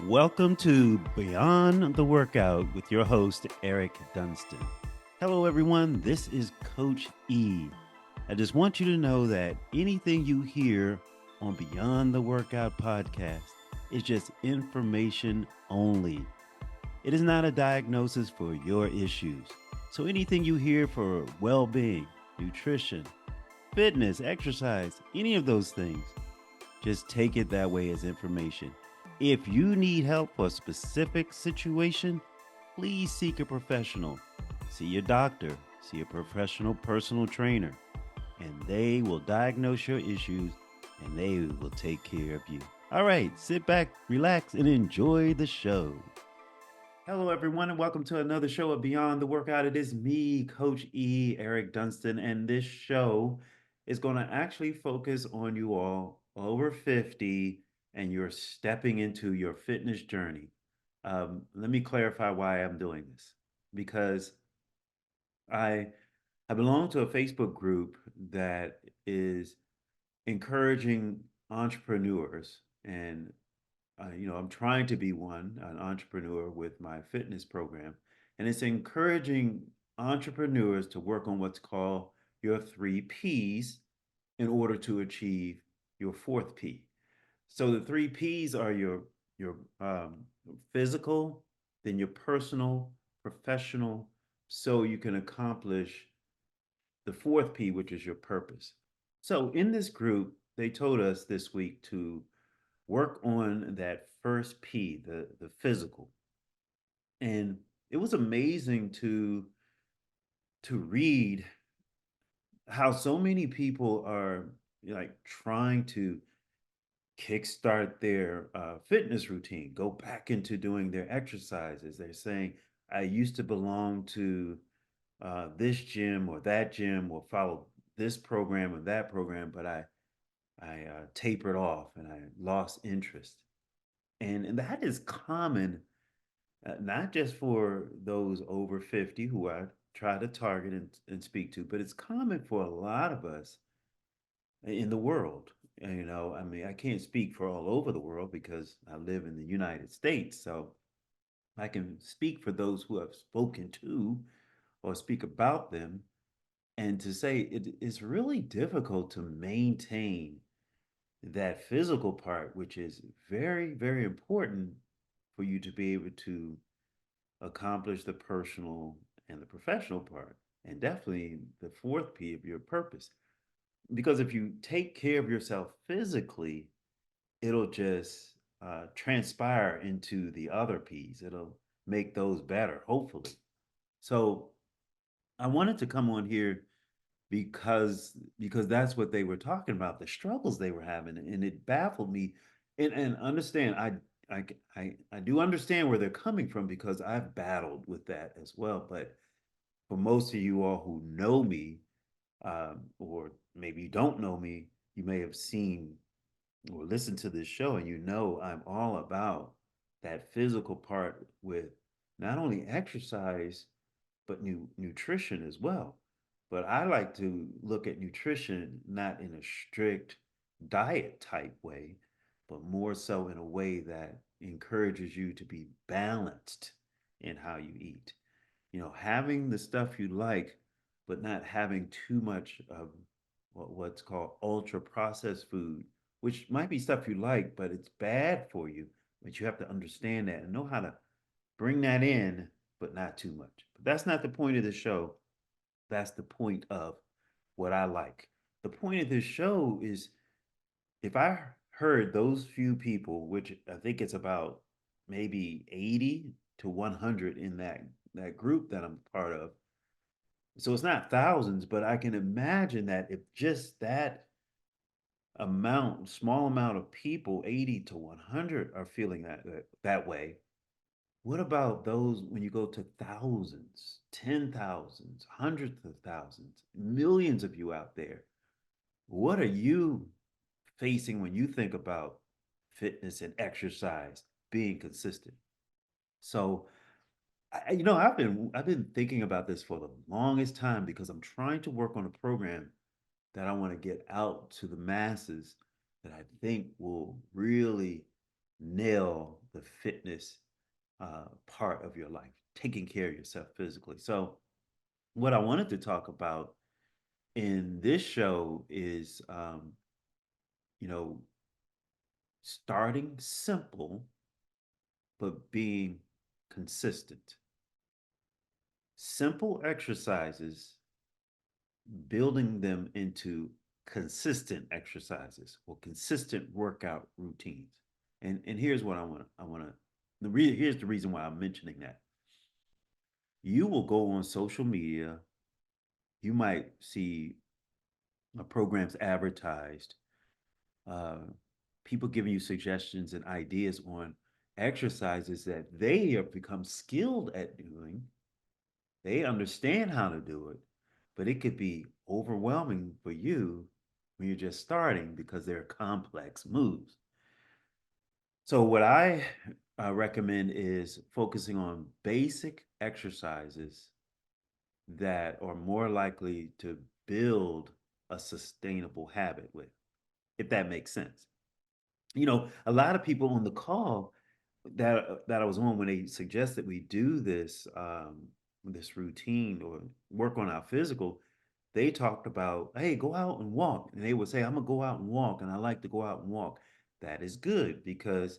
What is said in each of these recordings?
Welcome to Beyond the Workout with your host, Eric Dunstan. Hello, everyone. This is Coach E. I just want you to know that anything you hear on Beyond the Workout podcast is just information only. It is not a diagnosis for your issues. So anything you hear for well being, nutrition, fitness, exercise, any of those things, just take it that way as information. If you need help for a specific situation, please seek a professional. See your doctor, see a professional personal trainer, and they will diagnose your issues and they will take care of you. All right, sit back, relax, and enjoy the show. Hello, everyone, and welcome to another show of Beyond the Workout. It is me, Coach E, Eric Dunstan, and this show is going to actually focus on you all over 50 and you're stepping into your fitness journey. Let me clarify why I'm doing this because I I belong to a Facebook group that is encouraging entrepreneurs and I'm trying to be an entrepreneur with my fitness program, and it's encouraging entrepreneurs to work on what's called your three P's in order to achieve your fourth P. So the three P's are your physical, then your personal, professional, so you can accomplish the fourth P, which is your purpose. So in this group, they told us this week to work on that first P, the physical. And it was amazing to read how so many people are like trying to kickstart their fitness routine, go back into doing their exercises. They're saying, I used to belong to this gym or follow this program or that program, but I tapered off and I lost interest. And that is common, not just for those over 50 who I try to target and speak to, but it's common for a lot of us in the world. I mean, I can't speak for all over the world because I live in the United States. So I can speak for those who have spoken to or speak about them and to say it is really difficult to maintain that physical part, which is very, very important for you to be able to accomplish the personal and the professional part, and definitely the fourth P of your purpose. Because if you take care of yourself physically, it'll just transpire into the other P's. It'll make those better, hopefully. So I wanted to come on here because that's what they were talking about, the struggles they were having, and it baffled me. And understand, I do understand where they're coming from because I've battled with that as well. But for most of you all who know me, or maybe you don't know me, you may have seen or listened to this show, and you know I'm all about that physical part with not only exercise but nutrition as well. But I like to look at nutrition not in a strict diet type way, but more so in a way that encourages you to be balanced in how you eat. Having the stuff you like, but not having too much of what's called ultra processed food, which might be stuff you like, but it's bad for you. But you have to understand that and know how to bring that in, but not too much. But that's not the point of the show. That's the point of what I like. The point of this show is if I heard those few people, which I think it's about maybe 80 to 100 in that group that I'm part of. So it's not thousands, but I can imagine that if just that small amount of people, 80 to 100 are feeling that way, what about those when you go to thousands, 10,000s, hundreds of thousands, millions of you out there? What are you facing when you think about fitness and exercise being consistent? So, I've been thinking about this for the longest time because I'm trying to work on a program that I want to get out to the masses that I think will really nail the fitness part of your life, taking care of yourself physically. So, what I wanted to talk about in this show is, you know, starting simple, but being consistent. Simple exercises, building them into consistent exercises or consistent workout routines. And here's what I want to here's the reason why I'm mentioning that. You will go on social media, you might see programs advertised, uh, people giving you suggestions and ideas on exercises that they have become skilled at doing. They understand how to do it, but it could be overwhelming for you when you're just starting because they're complex moves. So, what I recommend is focusing on basic exercises that are more likely to build a sustainable habit with, if that makes sense. A lot of people on the call that I was on when they suggested we do this routine or work on our physical, they talked about, hey, go out and walk. And they would say, I'm gonna go out and walk, and I like to go out and walk. That is good because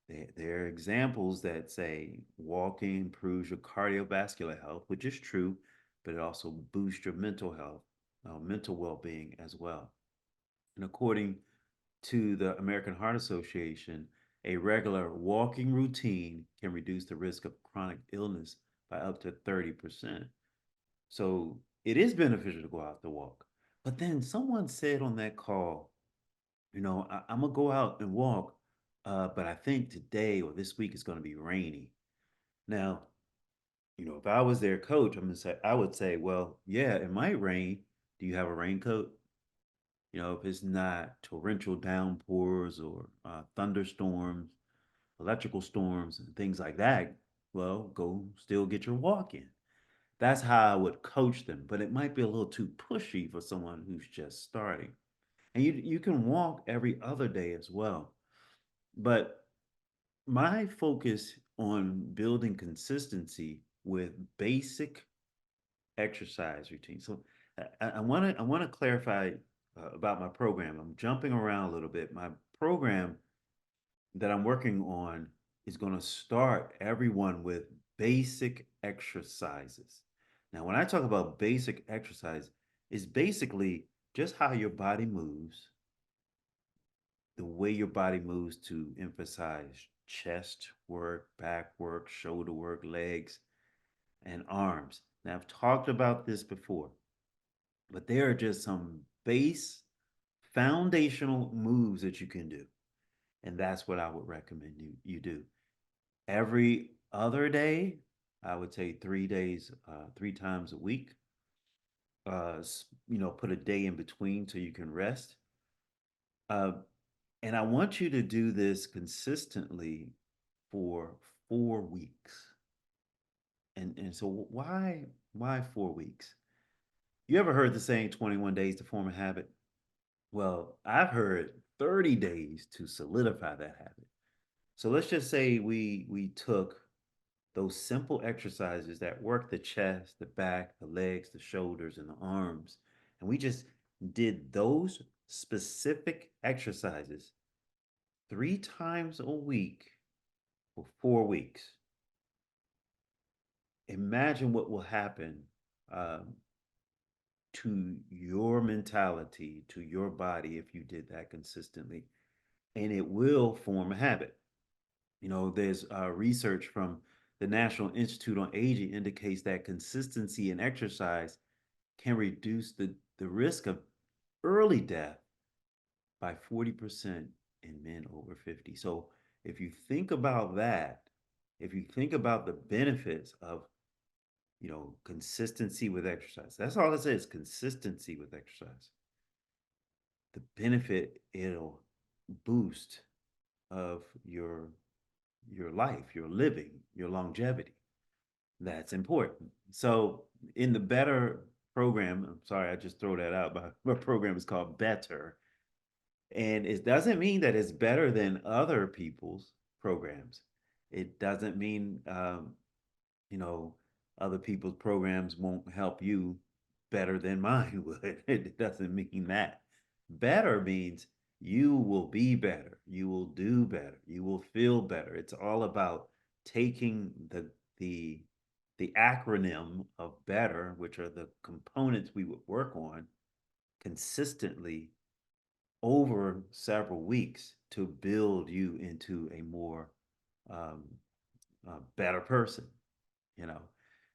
there are examples that say walking improves your cardiovascular health, which is true, but it also boosts your mental health, mental well-being as well. And according to the American Heart Association, a regular walking routine can reduce the risk of chronic illness by up to 30%. So it is beneficial to go out to walk. But then someone said on that call, I'm going to go out and walk, but I think today or this week is going to be rainy. Now, if I was their coach, I would say, well, yeah, it might rain. Do you have a raincoat? If it's not torrential downpours or thunderstorms, electrical storms, and things like that, well, go still get your walk in. That's how I would coach them, but it might be a little too pushy for someone who's just starting. And you can walk every other day as well. But my focus on building consistency with basic exercise routine. So I want to clarify about my program. I'm jumping around a little bit. My program that I'm working on is going to start everyone with basic exercises. Now, when I talk about basic exercise, it's basically just how your body moves, the way your body moves to emphasize chest work, back work, shoulder work, legs, and arms. Now, I've talked about this before, but there are just some base foundational moves that you can do. And that's what I would recommend you do. Every other day, I would say 3 days, 3 times a week. Put a day in between so you can rest. Uh, and I want you to do this consistently for 4 weeks. And so why 4 weeks? You ever heard the saying 21 days to form a habit? Well, I've heard 30 days to solidify that habit. So let's just say we took those simple exercises that work the chest, the back, the legs, the shoulders, and the arms, and we just did those specific exercises 3 times a week for 4 weeks. Imagine what will happen um, to your mentality, to your body if you did that consistently, and it will form a habit. There's research from the National Institute on Aging indicates that consistency in exercise can reduce the risk of early death by 40% in men over 50. So if you think about that, if you think about the benefits of, consistency with exercise, that's all it says, consistency with exercise. The benefit it'll boost of your life, your living, your longevity. That's important. So in the Better program, I'm sorry, I just throw that out, but my program is called Better. And it doesn't mean that it's better than other people's programs. It doesn't mean you know, other people's programs won't help you better than mine would. It doesn't mean that. Better means you will be better. You will do better. You will feel better. It's all about taking the the acronym of better, which are the components we would work on consistently over several weeks to build you into a more um, better person, you know.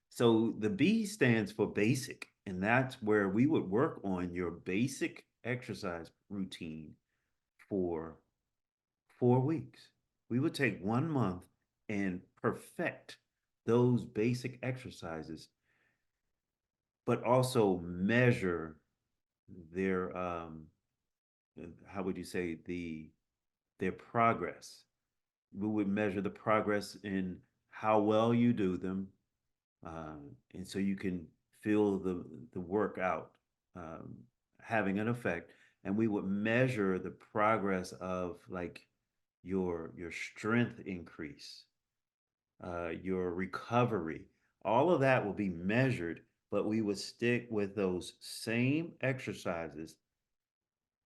So the B stands for basic, and that's where we would work on your basic exercise routine for 4 weeks. We would take 1 month and perfect those basic exercises, but also measure their how would you say their progress. We would measure the progress in how well you do them, and so you can feel the workout um, having an effect. And we would measure the progress of like your strength increase, your recovery. All of that will be measured, but we would stick with those same exercises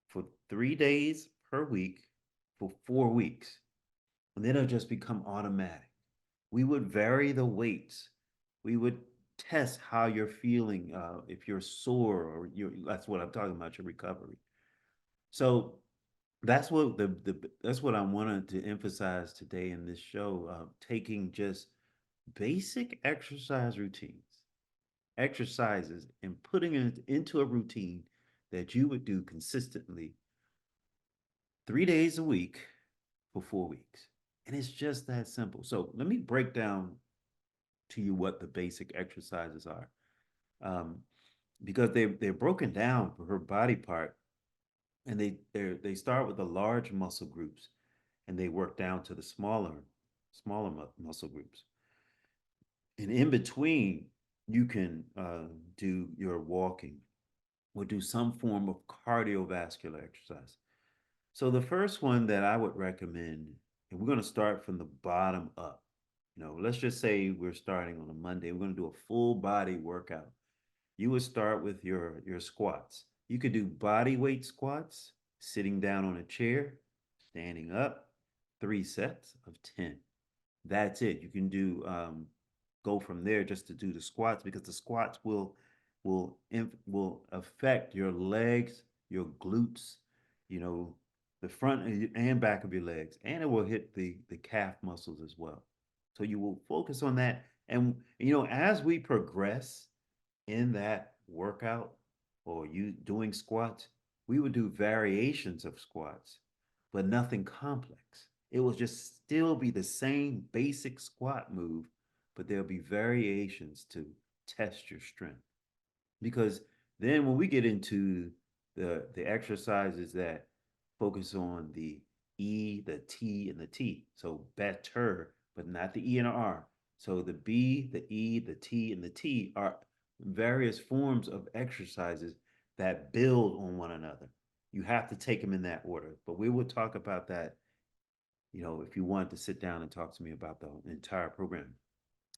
for 3 days per week for 4 weeks, and then it'll just become automatic. We would vary the weights. We would test how you're feeling, if you're sore or that's what I'm talking about, your recovery. So that's what that's what I wanted to emphasize today in this show, taking just basic exercise routines, exercises, and putting it into a routine that you would do consistently 3 days a week for 4 weeks. And it's just that simple. So let me break down to you what the basic exercises are, um, because they're broken down per body part, and they start with the large muscle groups, and they work down to the smaller muscle groups, and in between you can do your walking or do some form of cardiovascular exercise. So the first one that I would recommend, and we're going to start from the bottom up. Let's just say we're starting on a Monday. We're going to do a full body workout. You would start with your squats. You could do body weight squats, sitting down on a chair, standing up, 3 sets of 10. That's it. You can do go from there just to do the squats, because the squats will affect your legs, your glutes, you know, the front and back of your legs, and it will hit the calf muscles as well. So you will focus on that, and as we progress in that workout or you doing squats, we would do variations of squats, but nothing complex. It will just still be the same basic squat move, but there'll be variations to test your strength. Because then when we get into the exercises that focus on the E, the T, and the T, so better, but not the E and the R. So the B, the E, the T, and the T are various forms of exercises that build on one another. You have to take them in that order, but we will talk about that, if you want to sit down and talk to me about the entire program.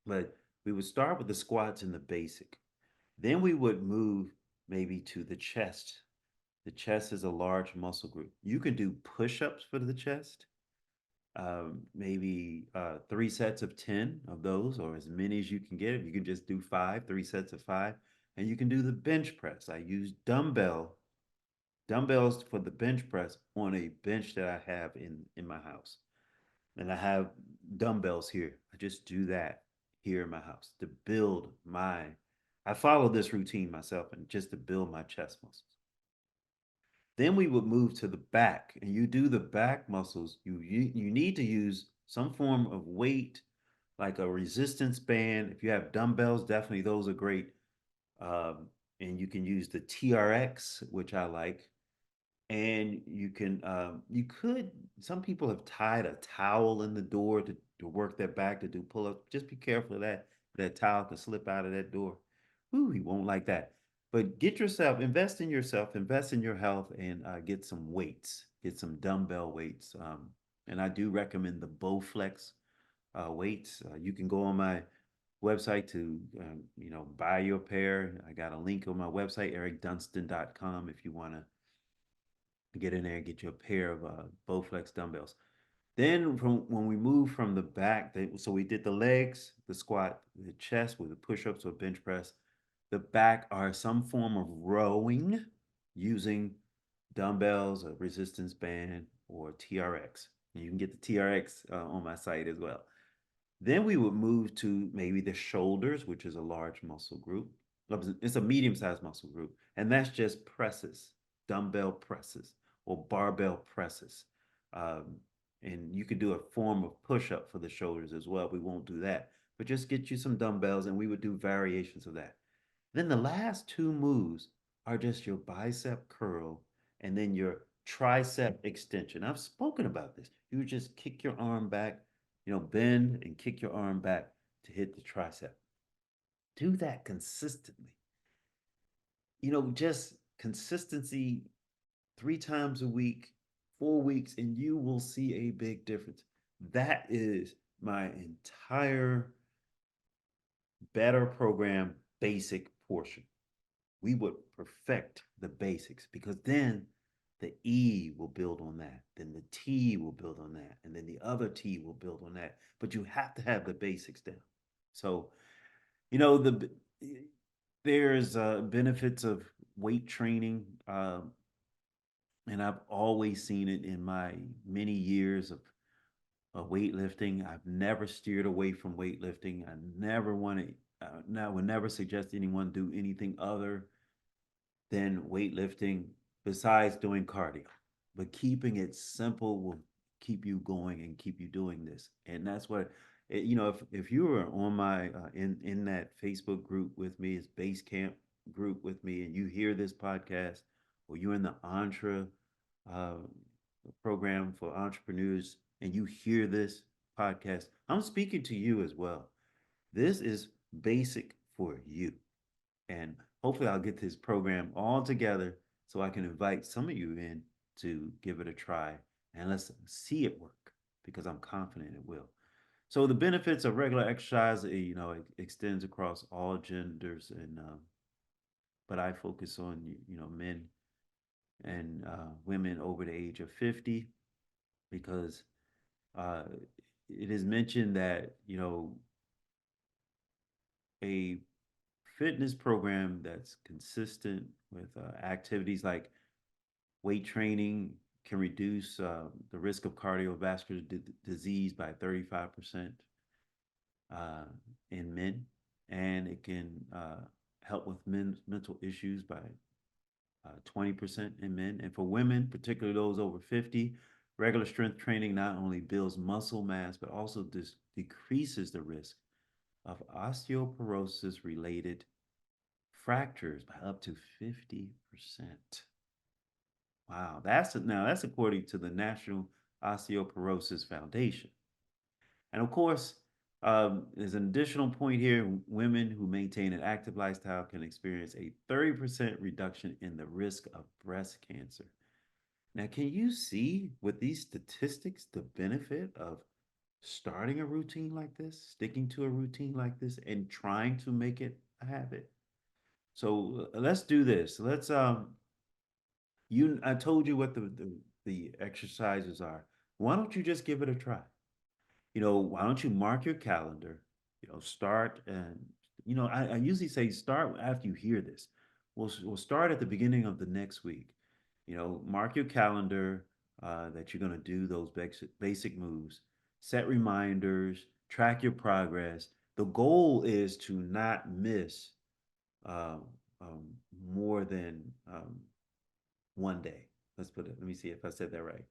But we would start with the squats and the basic. Then we would move maybe to the chest. The chest is a large muscle group. You can do push ups for the chest, maybe 3 sets of 10 of those, or as many as you can get. If you can just do five, 3 sets of five. And you can do the bench press. I use dumbbells for the bench press on a bench that I have in my house. And I have dumbbells here. I just do that here in my house to build my. I follow this routine myself, and just to build my chest muscles. Then we would move to the back, and you do the back muscles. You need to use some form of weight, like a resistance band. If you have dumbbells, definitely those are great. And you can use the TRX, which I like. And you could, some people have tied a towel in the door to work their back to do pull-ups. Just be careful of that towel can slip out of that door. Ooh, he won't like that. But invest in your health, and get some weights, get some dumbbell weights. And I do recommend the Bowflex weights. You can go on my website to buy your pair. I got a link on my website, ericdunston.com, if you want to get in there and get you a pair of Bowflex dumbbells. Then from when we move from the back, so we did the legs, the squat, the chest with the push-ups or bench press. The back are some form of rowing using dumbbells, a resistance band, or TRX. You can get the TRX on my site as well. Then we would move to maybe the shoulders, which is a large muscle group. It's a medium-sized muscle group, and that's just presses, dumbbell presses, or barbell presses. Um, and you could do a form of push-up for the shoulders as well. We won't do that, but just get you some dumbbells, and we would do variations of that. Then the last two moves are just your bicep curl and then your tricep extension. I've spoken about this. You just kick your arm back, bend and kick your arm back to hit the tricep. Do that consistently. Just consistency 3 times a week, 4 weeks, and you will see a big difference. That is my entire better program basic portion. We would perfect the basics because then the E will build on that, then the T will build on that, and then the other T will build on that. But you have to have the basics down. So, you know, there's benefits of weight training, and I've always seen it in my many years of weightlifting. I've never steered away from weightlifting. I never want to. Now, would never suggest anyone do anything other than weightlifting besides doing cardio. But keeping it simple will keep you going and keep you doing this. And that's what if you were on my in that Facebook group with me, it's base camp group with me, and you hear this podcast, or you're in the uh, program for entrepreneurs, and you hear this podcast, I'm speaking to you as well. This is basic for you. And hopefully, I'll get this program all together so I can invite some of you in to give it a try and let's see it work because I'm confident it will. So the benefits of regular exercise, it extends across all genders, and but I focus on men and women over the age of 50 because uh, it is mentioned that a fitness program that's consistent with activities like weight training can reduce the risk of cardiovascular disease by 35% uh, in men, and it can help with mental issues by 20% in men. And for women, particularly those over 50, regular strength training not only builds muscle mass, but also decreases the risk of osteoporosis related fractures by up to 50%. Wow, that's according to the National Osteoporosis Foundation. And of course, there's an additional point here. Women who maintain an active lifestyle can experience a 30% reduction in the risk of breast cancer. Now, can you see with these statistics the benefit of starting a routine like this, sticking to a routine like this, and trying to make it a habit? So let's do this. I told you what the exercises are. Why don't you just give it a try? Why don't you mark your calendar? Start and I usually say start after you hear this. We'll start at the beginning of the next week. Mark your calendar that you're going to do those basic moves. Set reminders. Track your progress. The goal is to not miss uh, um, more than 1 day. Let's put it. Let me see if I said that right.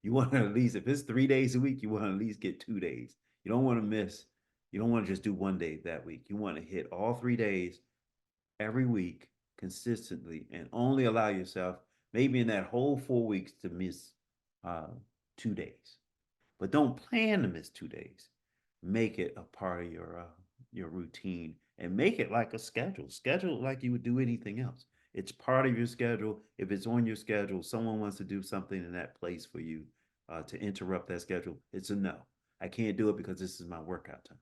You want to at least, if it's 3 days a week, you want to at least get 2 days. You don't want to miss. You don't want to just do 1 day that week. You want to hit all 3 days every week consistently, and only allow yourself maybe in that whole 4 weeks to miss uh, 2 days. But don't plan to miss 2 days. Make it a part of your routine and make it like a schedule. Schedule it like you would do anything else. It's part of your schedule. If it's on your schedule, someone wants to do something in that place for you to interrupt that schedule, it's a no. I can't do it because this is my workout time.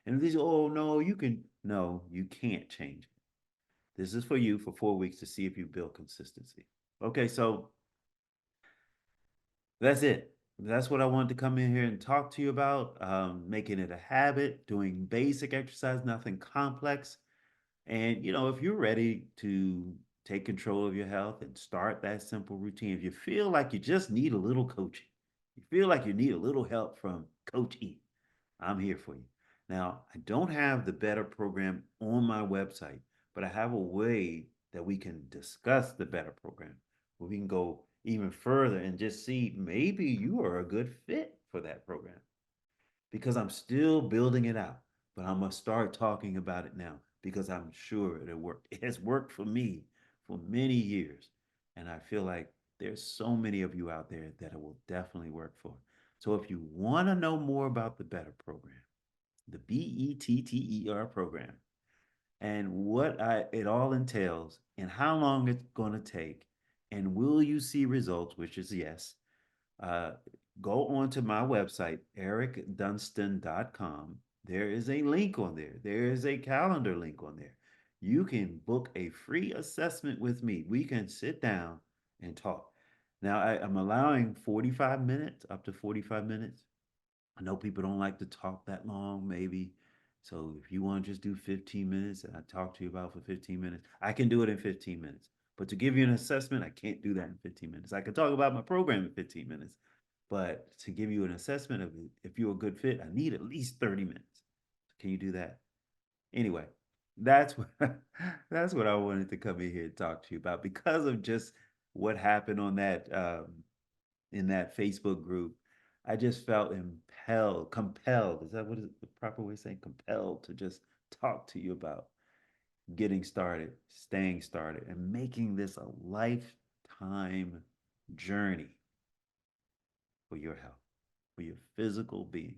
And if they say, oh, no, you can, no, you can't change it. This is for you for 4 weeks to see if you build consistency. Okay, so that's it. That's what I wanted to come in here and talk to you about. Making it a habit, doing basic exercise, nothing complex. And, if you're ready to take control of your health and start that simple routine, if you feel like you just need a little coaching, you feel like you need a little help from Coach E, I'm here for you. Now, I don't have the better program on my website, but I have a way that we can discuss the better program, where we can go even further and just see maybe you are a good fit for that program, because I'm still building it out. But I'm gonna start talking about it now because I'm sure it'll work. It has worked for me for many years, and I feel like there's so many of you out there that it will definitely work for. So if you want to know more about the Better program, the BETTER program, and what it all entails, and how long it's going to take, and will you see results, which is yes, uh, go on to my website, ericdunstan.com. There is a link on there. There is a calendar link on there. You can book a free assessment with me. We can sit down and talk. Now, I'm allowing 45 minutes, up to 45 minutes. I know people don't like to talk that long, maybe. So if you want to just do 15 minutes and I talk to you about for 15 minutes, I can do it in 15 minutes. But to give you an assessment, I can't do that in 15 minutes. I can talk about my program in 15 minutes. But to give you an assessment of if you're a good fit, I need at least 30 minutes. Can you do that? Anyway, that's what that's what I wanted to come in here and talk to you about, because of just what happened on that in that Facebook group. I just felt compelled. Is that what is the proper way of saying compelled to just talk to you about getting started, staying started, and making this a lifetime journey for your health, for your physical being.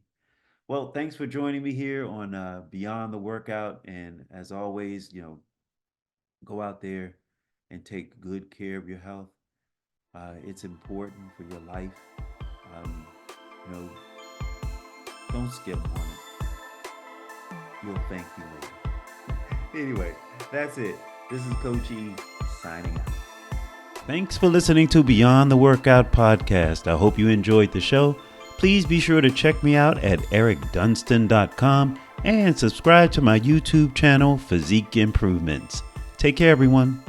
Well, thanks for joining me here on Beyond the Workout. And as always, go out there and take good care of your health. It's important for your life. Um, you know, don't skip on it. You'll thank me later. Anyway, that's it. This is Coach E signing out. Thanks for listening to Beyond the Workout podcast. I hope you enjoyed the show. Please be sure to check me out at ericdunstan.com and subscribe to my YouTube channel, Physique Improvements. Take care, everyone.